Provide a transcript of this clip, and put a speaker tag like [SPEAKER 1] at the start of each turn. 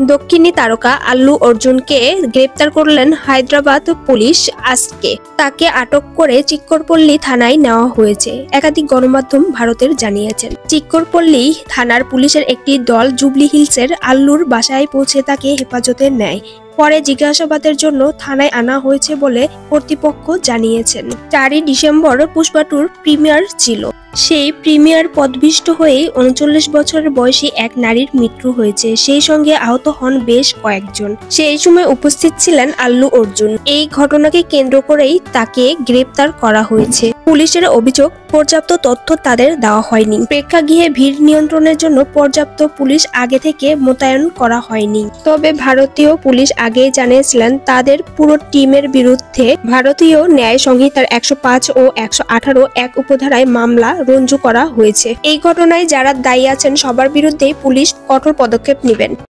[SPEAKER 1] দক্ষিণী তারকা আল্লু অর্জুনকে গ্রেপ্তার করলেন হায়দ্রাবাদ পুলিশ আজকে। তাকে আটক করে চিক্করপল্লী থানায় নেওয়া হয়েছে, একাধিক গণমাধ্যম ভারতের জানিয়েছেন। চিক্করপল্লী থানার পুলিশের একটি দল জুবলি হিলসের আল্লুর বাসায় পৌঁছে তাকে হেফাজতে নেয়। পরে জিজ্ঞাসাবাদের জন্য থানায় আনা হয়েছে বলে কর্তৃপক্ষ জানিয়েছেন। 4ই ডিসেম্বর পুষ্পা টুর প্রিমিয়ার ছিল। সেই প্রিমিয়ার পদভ্রষ্ট হয়ে 39 বছরের বয়সী এক নারীর মৃত্যু হয়েছে। সেই সঙ্গে আহত হন বেশ কয়েকজন। সেই সময় উপস্থিত ছিলেন আল্লু অর্জুন। এই ঘটনাকে কেন্দ্র করেই তাকে গ্রেপ্তার করা হয়েছে। পুলিশের অভিযোগ, পর্যাপ্ত তথ্য তাদের দেওয়া হয়নি। প্রেক্ষাগৃহে ভিড় নিয়ন্ত্রণের জন্য পর্যাপ্ত পুলিশ আগে থেকে মোতায়েন করা হয়নি। তবে ভারতীয় পুলিশ আগেই জানিয়েছিলেন তাদের পুরো টিমের বিরুদ্ধে ভারতীয় ন্যায় সংহিতার 105 ও 118 এক উপধারায় মামলা রুজু করা হয়েছে। এই ঘটনায় যারা দায়ী আছেন সবার বিরুদ্ধেই পুলিশ কঠোর পদক্ষেপ নেবেন।